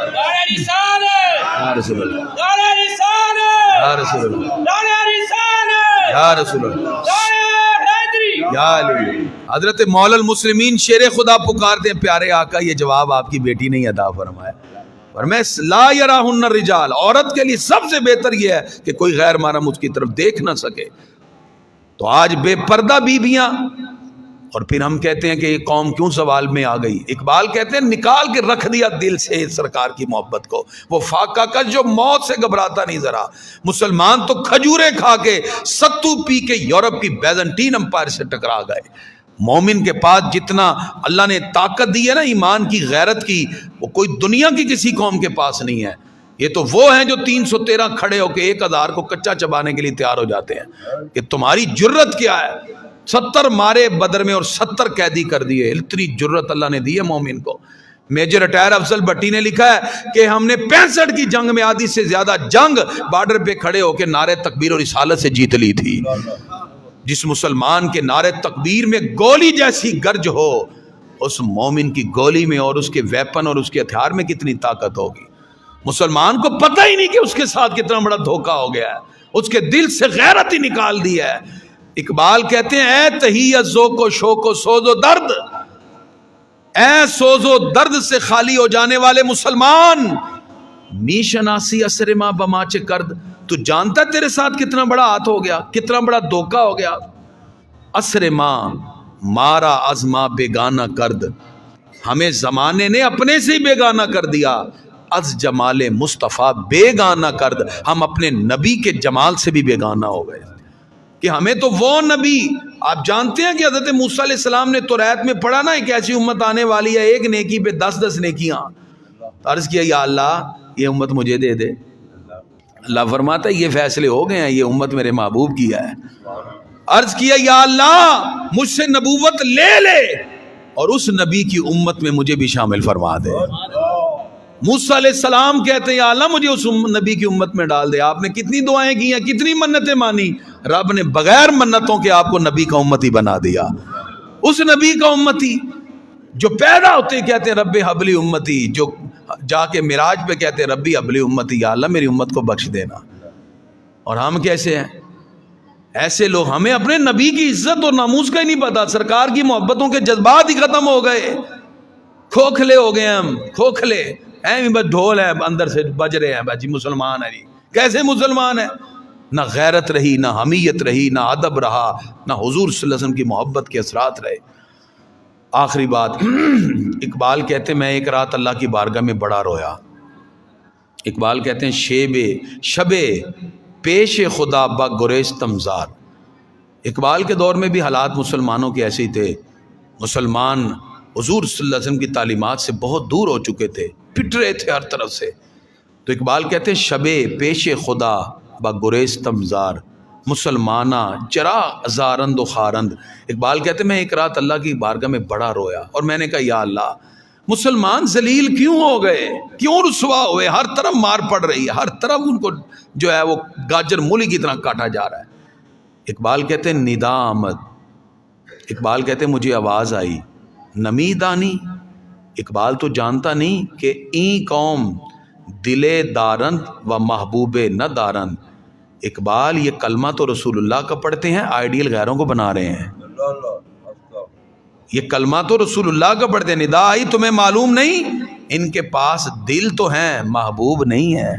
نعرہ رسالت، یا رسول اللہ، نعرہ رسالت، یا رسول اللہ، نعرہ رسالت، یا رسول اللہ، نعرہ حیدری، یا علی. حضرت مولا المسلمین شیر خدا پکارتے ہیں پیارے آقا یہ جواب آپ کی بیٹی نے عطا فرمایا. اور میں لا یراہن الرجال، عورت کے لیے سب سے بہتر یہ ہے کہ کوئی غیر محرم اس کی طرف دیکھ نہ سکے. تو آج بے پردہ بیویاں، اور پھر ہم کہتے ہیں کہ یہ قوم کیوں سوال میں آ گئی. اقبال کہتے ہیں نکال کے رکھ دیا دل سے سرکار کی محبت کو. وہ فاقہ کا جو موت سے گھبراتا نہیں ذرا. مسلمان تو کھجوریں کھا کے ستو پی کے یورپ کی بیزنٹین امپائر سے ٹکرا گئے. مومن کے پاس جتنا اللہ نے طاقت دی ہے نا ایمان کی، غیرت کی، وہ کوئی دنیا کی کسی قوم کے پاس نہیں ہے. یہ تو وہ ہیں جو 313 کھڑے ہو کے 1000 کو کچا چبانے کے لیے تیار ہو جاتے ہیں. کہ تمہاری جرت کیا ہے؟ 70 مارے بدر میں اور 70 قیدی کر دیے. اتنی جرت اللہ نے دی ہے مومن کو. میجر ریٹائر افضل بھٹی نے لکھا ہے کہ ہم نے 65 کی جنگ میں آدھی سے زیادہ جنگ بارڈر پہ کھڑے ہو کے نعرہ تکبیر اور رسالت سے جیت لی تھی. جس مسلمان کے نعرہ تکبیر میں گولی جیسی گرج ہو، اس مومن کی گولی میں اور اس کے ویپن اور اس کے ہتھیار میں کتنی طاقت ہوگی. مسلمان کو پتہ ہی نہیں کہ اس کے ساتھ کتنا بڑا دھوکہ ہو گیا ہے. اس کے دل سے غیرت ہی نکال دی ہے. اقبال کہتے ہیں اے تہیت ذوق و شوق و سوز و درد، اے سوز و درد سے خالی ہو جانے والے مسلمان، می شناسی اسر ما بماچے کرد، تو جانتا تیرے ساتھ کتنا بڑا ہاتھ ہو گیا، کتنا بڑا دھوکہ ہو گیا. اسر ماں مارا از ماں بیگانہ کرد، ہمیں زمانے نے اپنے سے ہی بیگانہ کر دیا. از جمال مصطفیٰ بیگانہ کرد، ہم اپنے نبی کے جمال سے بھی بیگانہ ہو گئے کہ ہمیں تو وہ نبی. آپ جانتے ہیں کہ حضرت موسیٰ علیہ السلام نے توریت میں پڑھا نا ایک ایسی امت آنے والی ہے ایک نیکی پہ 10 نیکیاں. عرض کیا یا اللہ یہ امت مجھے دے دے. اللہ فرماتا ہے یہ فیصلے ہو گئے ہیں، یہ امت میرے محبوب کی ہے. عرض کیا یا اللہ مجھ سے نبوت لے لے اور اس نبی کی امت میں مجھے بھی شامل فرما دے. موسیٰ علیہ السلام کہتے ہیں یا اللہ مجھے اس نبی کی امت میں ڈال دے. آپ نے کتنی دعائیں کی ہیں، کتنی منتیں مانی، رب نے بغیر منتوں کے آپ کو نبی کا امتی بنا دیا. اس نبی کا امتی جو پیدا ہوتے کہتے ہیں رب حبلی امتی، جو جا کے معراج پہ کہتے ہیں ربی حبلی امتی، یا اللہ میری امت کو بخش دینا. اور ہم کیسے ہیں؟ ایسے لوگ، ہمیں اپنے نبی کی عزت اور ناموس کا ہی نہیں پتا، سرکار کی محبتوں کے جذبات ہی ختم ہو گئے، کھوکھلے ہو گئے ہم، کھوکھلے ہیں. بس ڈھول ہے اندر سے بج رہے ہیں، بس جی مسلمان ہے. جی کیسے مسلمان ہے؟ نہ غیرت رہی، نہ حمیت رہی، نہ ادب رہا، نہ حضور صلی اللہ علیہ وسلم کی محبت کے اثرات رہے. آخری بات، اقبال کہتے ہیں میں ایک رات اللہ کی بارگاہ میں بڑا رویا. اقبال کہتے ہیں شب پیش خدا با گریستم زار. اقبال کے دور میں بھی حالات مسلمانوں کے ایسے ہی تھے. مسلمان حضور صلی اللہ علیہ وسلم کی تعلیمات سے بہت دور ہو چکے تھے، پٹ رہے تھے ہر طرف سے. تو اقبال کہتے ہیں شب پیش خدا با گریستم زار، مسلمانہ چرا زارند و خارند. اقبال کہتے ہیں میں ایک رات اللہ کی بارگاہ میں بڑا رویا اور میں نے کہا یا اللہ مسلمان ذلیل کیوں ہو گئے، کیوں رسوا ہوئے، ہر طرف مار پڑ رہی ہے، ہر طرف ان کو جو ہے وہ گاجر مولی کی طرح کاٹا جا رہا ہے. اقبال کہتے ہیں ندا آمد، اقبال کہتے ہیں مجھے آواز آئی نمی دانی. اقبال تو جانتا نہیں کہ این قوم دلے دارند و محبوب نہ دارند. اقبال یہ کلمہ تو رسول اللہ کا پڑھتے ہیں، آئیڈیل غیروں کو بنا رہے ہیں. یہ کلمہ تو رسول اللہ کا پڑھتے ہیں. ندا آئی تمہیں معلوم نہیں، ان کے پاس دل تو ہیں محبوب نہیں ہے.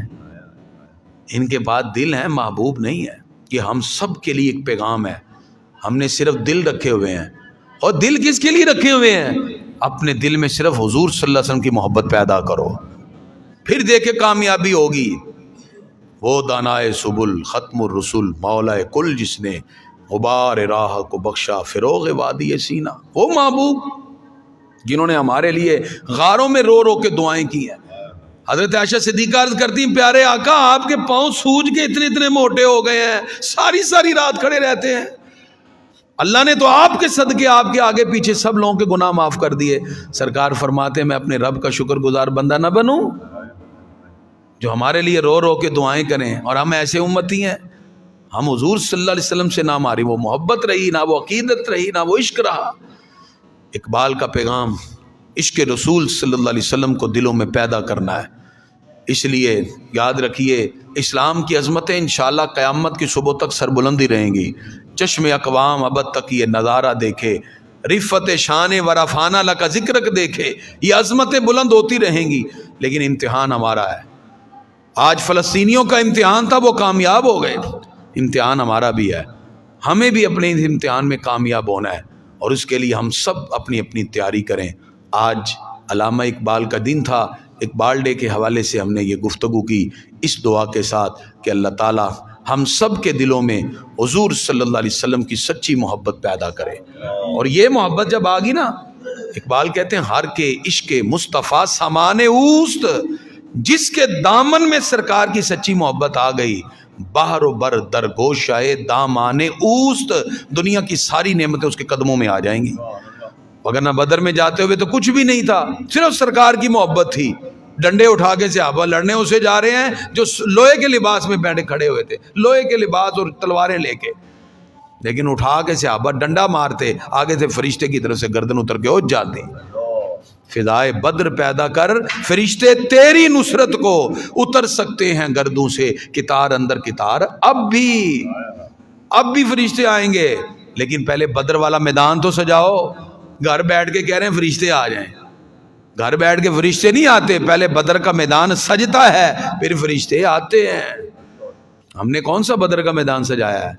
ان کے پاس دل ہیں محبوب نہیں ہے. کہ ہم سب کے لیے ایک پیغام ہے، ہم نے صرف دل رکھے ہوئے ہیں. اور دل کس کے لیے رکھے ہوئے ہیں؟ اپنے دل میں صرف حضور صلی اللہ علیہ وسلم کی محبت پیدا کرو، پھر دیکھے کامیابی ہوگی. وہ دانائے سبل ختم الرسل مولا کل جس نے غبار راہ کو بخشا فروغ وادی سینا. وہ محبوب جنہوں نے ہمارے لیے غاروں میں رو رو کے دعائیں کی ہیں. حضرت عائشہ صدیقہ عرض کرتی ہیں پیارے آقا آپ کے پاؤں سوج کے اتنے اتنے موٹے ہو گئے ہیں، ساری رات کھڑے رہتے ہیں. اللہ نے تو آپ کے صدقے آپ کے آگے پیچھے سب لوگوں کے گناہ معاف کر دیے. سرکار فرماتے ہیں میں اپنے رب کا شکر گزار بندہ نہ بنوں جو ہمارے لیے رو رو کے دعائیں کریں. اور ہم ایسے امتی ہیں، ہم حضور صلی اللہ علیہ وسلم سے نہ ہماری وہ محبت رہی، نہ وہ عقیدت رہی، نہ وہ عشق رہا. اقبال کا پیغام عشق رسول صلی اللہ علیہ وسلم کو دلوں میں پیدا کرنا ہے. اس لیے یاد رکھیے اسلام کی عظمتیں انشاءاللہ قیامت کی صبح تک سربلندی رہیں گی. چشم اقوام ابد تک یہ نظارہ دیکھے، رفت شان ورفانہ لا کا ذکر دیکھے. یہ عظمتیں بلند ہوتی رہیں گی، لیکن امتحان ہمارا ہے. آج فلسطینیوں کا امتحان تھا، وہ کامیاب ہو گئے. امتحان ہمارا بھی ہے، ہمیں بھی اپنے امتحان میں کامیاب ہونا ہے، اور اس کے لیے ہم سب اپنی اپنی تیاری کریں. آج علامہ اقبال کا دن تھا. اقبال ڈے کے حوالے سے ہم نے یہ گفتگو کی اس دعا کے ساتھ کہ اللہ تعالی ہم سب کے دلوں میں حضور صلی اللہ علیہ وسلم کی سچی محبت پیدا کرے. اور یہ محبت جب آ گئی نا، اقبال کہتے ہیں ہر کے عشق مصطفیٰ سامان اوست، جس کے دامن میں سرکار کی سچی محبت آ گئی باہر و بر درگوش آئے دامان اوست، دنیا کی ساری نعمتیں اس کے قدموں میں آ جائیں گی. وگرنہ بدر میں جاتے ہوئے تو کچھ بھی نہیں تھا، صرف سرکار کی محبت تھی. ڈنڈے اٹھا کے صحابہ لڑنے اسے جا رہے ہیں جو لوہے کے لباس میں بیٹھے کھڑے ہوئے تھے، لوہے کے لباس اور تلواریں لے کے، لیکن اٹھا کے صحابہ ڈنڈا مارتے، آگے سے فرشتے کی طرف سے گردن اتر کے اٹھ جاتے. فضائے بدر پیدا کر فرشتے تیری نصرت کو اتر سکتے ہیں گردوں سے کتار اندر کتار. اب بھی فرشتے آئیں گے، لیکن پہلے بدر والا میدان تو سجاؤ. گھر بیٹھ کے کہہ رہے ہیں فرشتے آ جائیں. گھر بیٹھ کے فرشتے نہیں آتے، پہلے بدر کا میدان سجتا ہے پھر فرشتے آتے ہیں۔ ہم نے کون سا بدر کا میدان سجایا ہے؟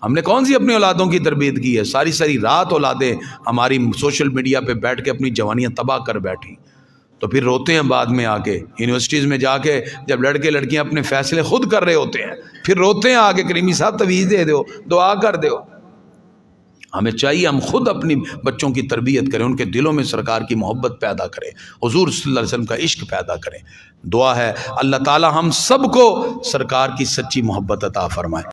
ہم نے کون سی اپنی اولادوں کی تربیت کی ہے؟ ساری ساری رات اولادیں ہماری سوشل میڈیا پہ بیٹھ کے اپنی جوانیاں تباہ کر بیٹھی، تو پھر روتے ہیں بعد میں آ کے یونیورسٹیز میں جا کے، جب لڑکے لڑکیاں اپنے فیصلے خود کر رہے ہوتے ہیں پھر روتے ہیں آ کے، کریمی صاحب تویز دے دو، دعا کر دو۔ ہمیں چاہیے ہم خود اپنی بچوں کی تربیت کریں، ان کے دلوں میں سرکار کی محبت پیدا کریں، حضور صلی اللہ علیہ وسلم کا عشق پیدا کریں۔ دعا ہے اللہ تعالی ہم سب کو سرکار کی سچی محبت عطا فرمائے۔